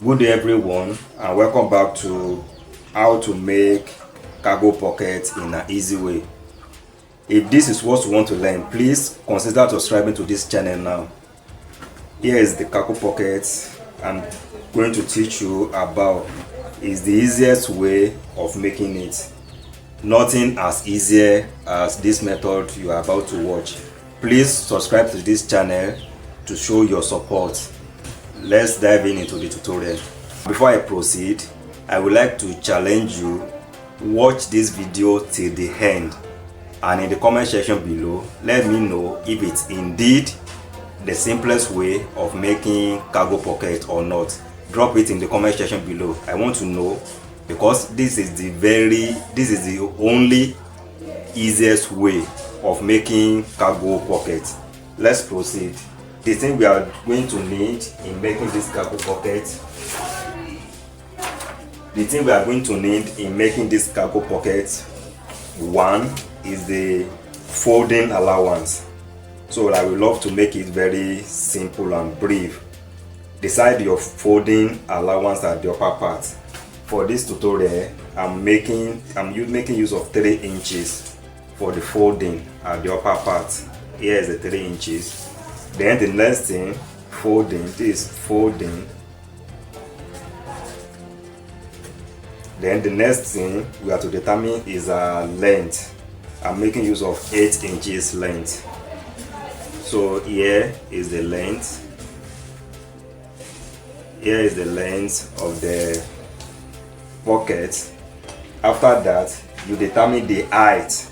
Good day everyone, and welcome back to how to make cargo pockets in an easy way. If this is what you want to learn, please consider subscribing to this channel now. Here is the cargo pocket I'm going to teach you about. Is the easiest way of making it. Nothing as easy as this method you are about to watch. Please subscribe to this channel to show your support. Let's dive into the tutorial. Before I proceed, I would like to challenge you, watch this video till the end, and in the comment section below let me know if it's indeed the simplest way of making cargo pocket or not. Drop it in the comment section below. I want to know, because this is the only easiest way of making cargo pocket. Let's proceed. The thing we are going to need in making this cargo pocket, one is the folding allowance. So I would love to make it very simple and brief. Decide your folding allowance at the upper part. For this tutorial, I'm making use of 3 inches for the folding at the upper part. Here is the 3 inches. Then the next thing, folding. Then the next thing we have to determine is a length. I'm making use of 8 inches length. So here is the length. Here is the length of the pocket. After that, you determine the height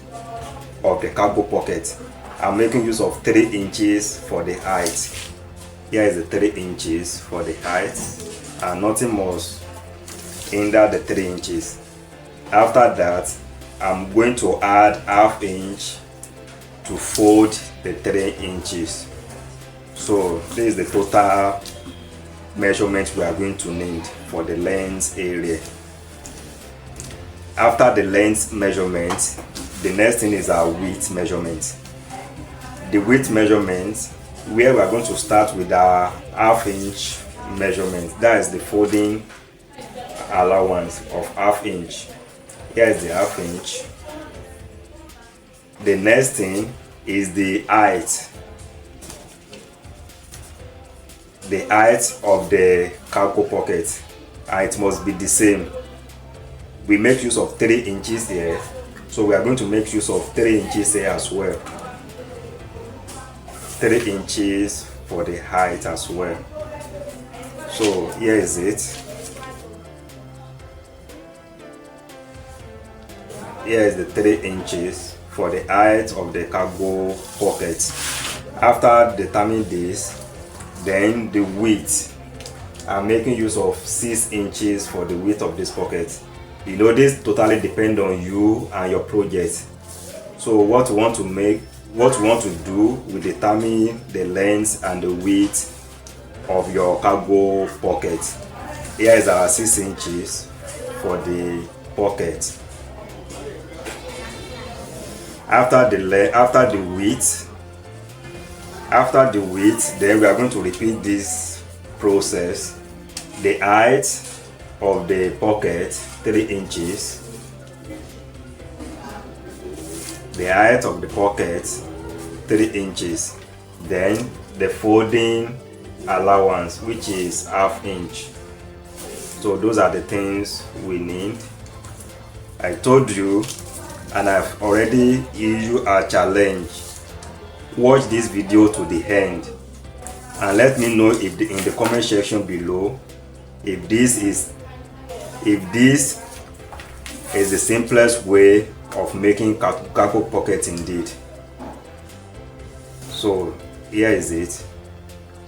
of the cargo pocket. I'm making use of 3 inches for the height. Here is the 3 inches for the height, and nothing must hinder the 3 inches. After that, I'm going to add ½ inch to fold the 3 inches. So this is the total measurement we are going to need for the length area. After the length measurement, the next thing is our width measurement. The width measurement, where we are going to start with our ½ inch measurement. That is the folding allowance of ½ inch. Here is the ½ inch. The next thing is the height. The height of the cargo pocket, and it must be the same. We make use of 3 inches here, so we are going to make use of 3 inches here as well. 3 inches for the height as well. So here is it. Here is the 3 inches for the height of the cargo pocket. After determining this, then the width, I'm making use of 6 inches for the width of this pocket. You know, this totally depends on you and your project. So what you want to do will determine the length and the width of your cargo pocket. Here is our 6 inches for the pocket. After the width, then we are going to repeat this process. The height of the pocket, 3 inches. The height of the pocket, 3 inches. Then the folding allowance, which is ½ inch. So those are the things we need. I told you, and I've already given you a challenge. Watch this video to the end and let me know if in the comment section below if this is the simplest way of making cargo pocket indeed. So here is it.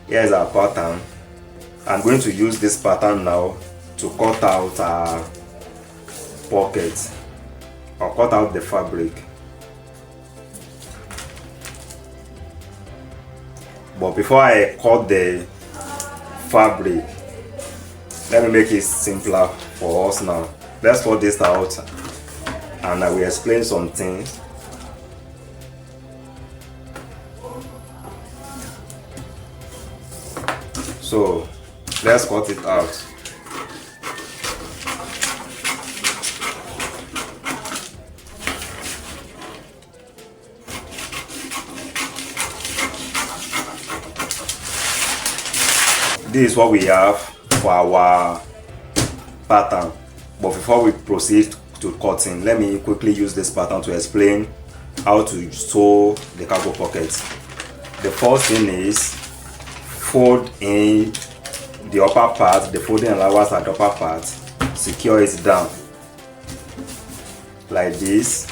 Here is our pattern. I'm going to use this pattern now to cut out our pocket, or cut out the fabric. But before I cut the fabric, let me make it simpler for us now. Let's cut this out and I will explain some things. So let's cut it out. this is what we have for our pattern. But before we proceed to cutting, let me quickly use this pattern to explain how to sew the cargo pocket. The first thing is fold in the upper part, the folding allowance at the upper part, secure it down like this.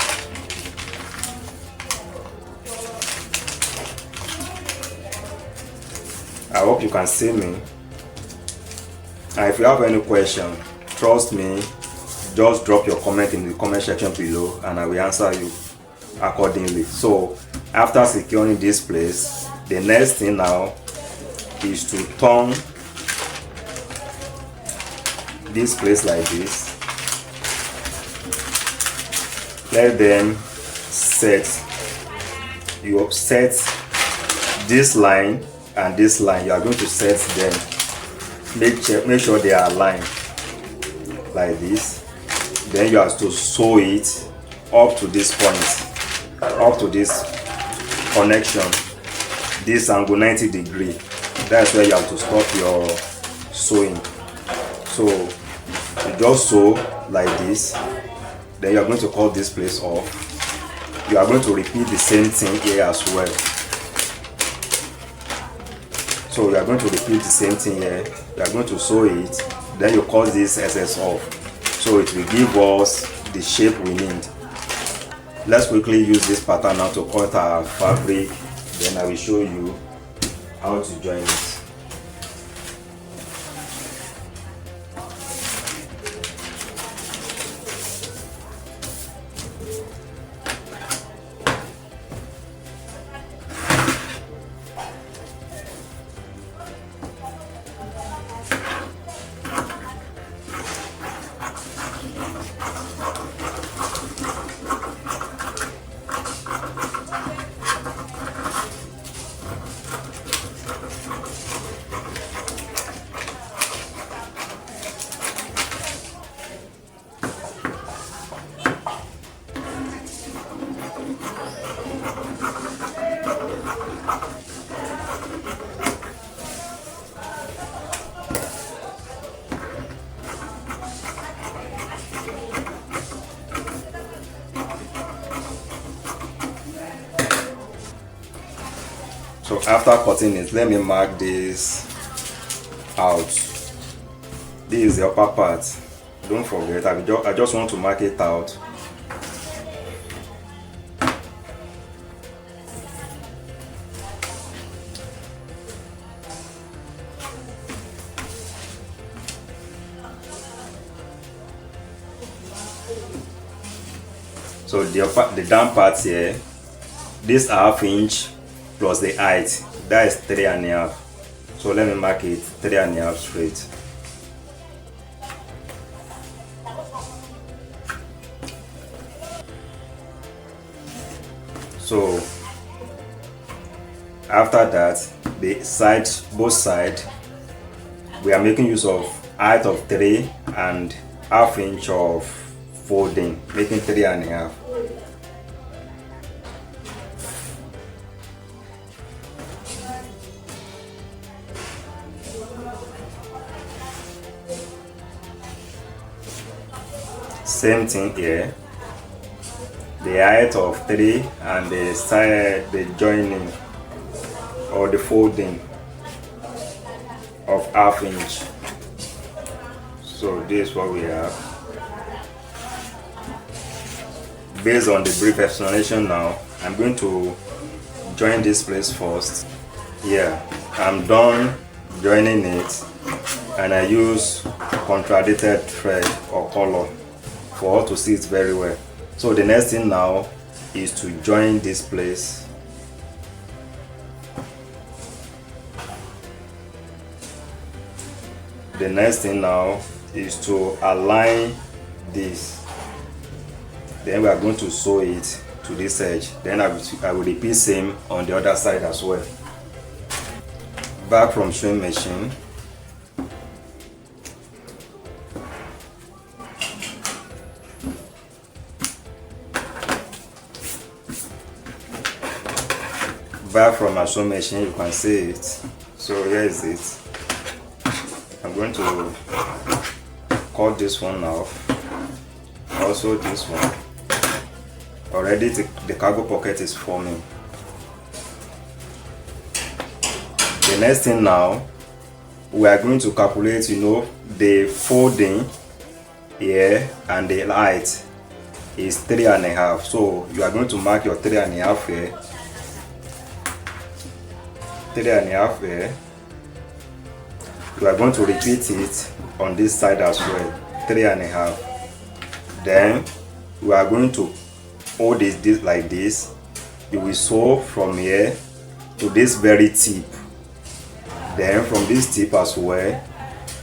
I hope you can see me. And if you have any question, trust me, just drop your comment in the comment section below and I will answer you accordingly. So after securing this place, the next thing now is to turn this place like this. Let them set. You set this line and this line. You are going to set them. Make sure they are aligned like this. Then you have to sew it up to this point, up to this connection, this angle 90 degree. That's where you have to stop your sewing. So you just sew like this. Then you are going to cut this place off. You are going to repeat the same thing here as well. So you are going to repeat the same thing here. You are going to sew it. Then you cut this excess off. So it will give us the shape we need. Let's quickly use this pattern now to cut our fabric. Then I will show you how to join it. So after cutting it, let me mark this out. This is the upper part. Don't forget, I just want to mark it out. So the down part here, this ½ inch plus the height, that is 3.5. So let me mark it 3.5 straight. So after that, the sides, both sides, we are making use of height of 3 and ½ inch of folding, making 3.5. Same thing here, the height of 3 and the side, the joining or the folding of ½ inch. So this is what we have. Based on the brief explanation now, I'm going to join this place first. Yeah, I'm done joining it and I use contradicted thread or color for us to see it very well. So the next thing now is to join this place. The next thing now is to align this. Then we are going to sew it to this edge. Then I will repeat same on the other side as well. Back from sewing machine. Back from my sewing machine, you can see it. So here is it. going to cut this one off, also this one. Already the cargo pocket is forming. The next thing now, we are going to calculate, you know, the folding here, and the height is 3.5. So you are going to mark your 3.5 here, 3.5 here. You are going to repeat it on this side as well, 3.5. Then we are going to hold this like this. You will sew from here to this very tip. Then from this tip as well,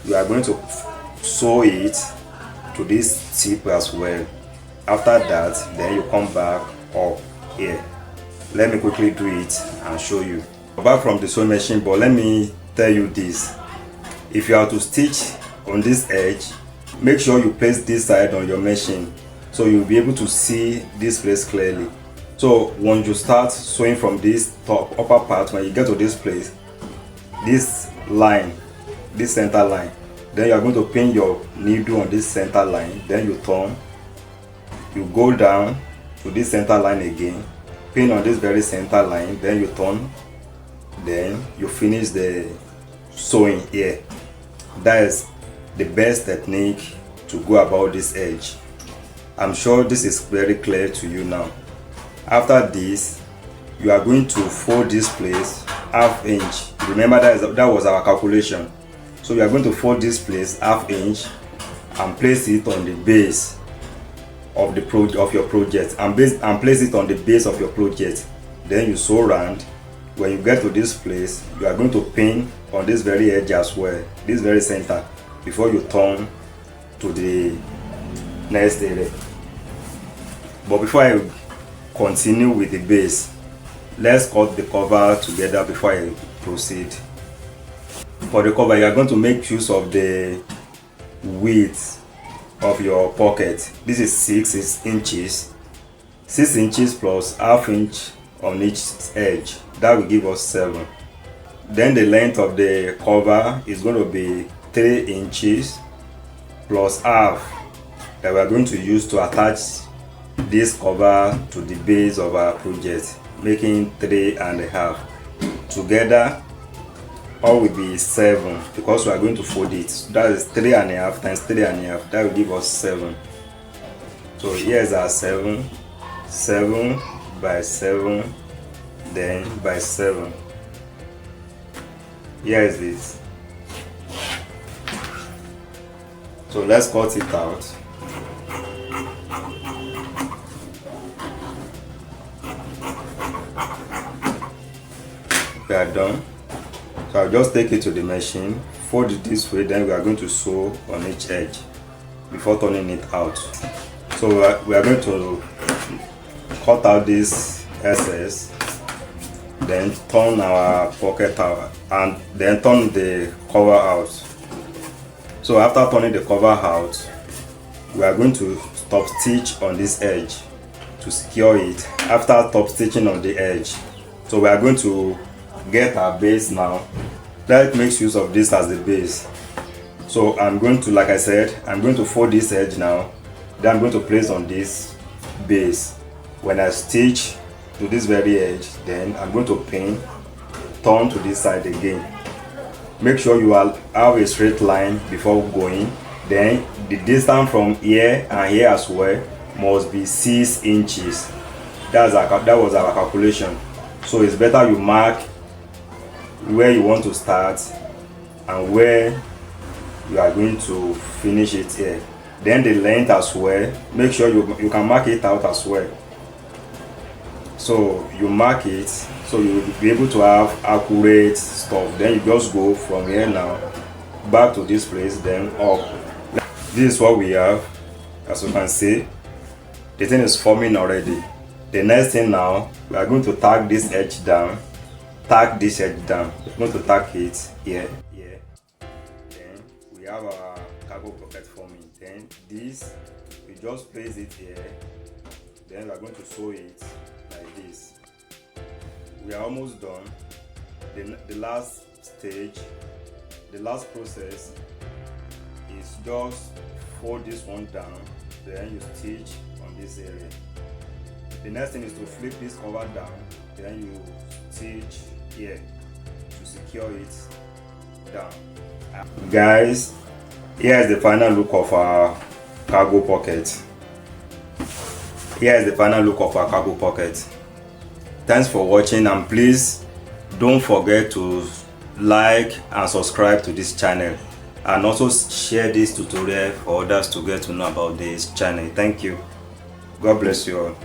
you are going to sew it to this tip as well. After that, then you come back up here. Let me quickly do it and show you. Back from the sewing machine, but let me tell you this. If you are to stitch on this edge, make sure you place this side on your machine so you'll be able to see this place clearly. So once you start sewing from this top upper part, when you get to this place, this line, this center line, then you are going to pin your needle on this center line. Then you turn, you go down to this center line again, pin on this very center line, then you turn, then you finish the sewing here. That is the best technique to go about this edge. I'm sure this is very clear to you now. After this, you are going to fold this place ½ inch. Remember that was our calculation. So you are going to fold this place ½ inch and place it on the base of your project, and place it on the base of your project. Then you sew round. When you get to this place, you are going to pin on this very edge as well, this very center, before you turn to the next area. But before I continue with the base, let's cut the cover together before I proceed. For the cover, you are going to make use of the width of your pocket. This is 6 inches, 6 inches plus ½ inch on each edge. That will give us 7. Then the length of the cover is going to be 3 inches plus ½ that we are going to use to attach this cover to the base of our project, making 3.5. Together all will be 7 because we are going to fold it. So that is 3.5 times 3.5. That will give us 7. So here is our 7, 7 by 7, then by 7. Here is this. So let's cut it out. We are done. So I'll just take it to the machine, fold it this way, then we are going to sew on each edge before turning it out. So we are going to cut out this excess, then turn our pocket out, and then turn the cover out. So after turning the cover out, we are going to top stitch on this edge to secure it. After top stitching on the edge, so we are going to get our base now. Let's make use of this as the base. So I'm going to, like I said, I'm going to fold this edge now. Then I'm going to place on this base. When I stitch to this very edge, then I'm going to pin, turn to this side again. Make sure you have a straight line before going. Then the distance from here and here as well must be 6 inches. That was our calculation. So it's better you mark where you want to start and where you are going to finish it here. Then the length as well, make sure you can mark it out as well. So you mark it so you will be able to have accurate stuff. Then you just go from here now back to this place, then up. This is what we have. As you can see, the thing is forming already. The next thing now, we are going to tack this edge down. Tack this edge down. We're going to tack it here. Then we have our cargo pocket forming. Then this, we just place it here. Then we are going to sew it like this. We are almost done. The last stage, the last process is just fold this one down, then you stitch on this area. The next thing is to flip this cover down, then you stitch here to secure it down. Guys, here is the final look of our cargo pocket. Here is the final look of our cargo pocket. Thanks for watching, and please don't forget to like and subscribe to this channel, and also share this tutorial for others to get to know about this channel. Thank you. God bless you all.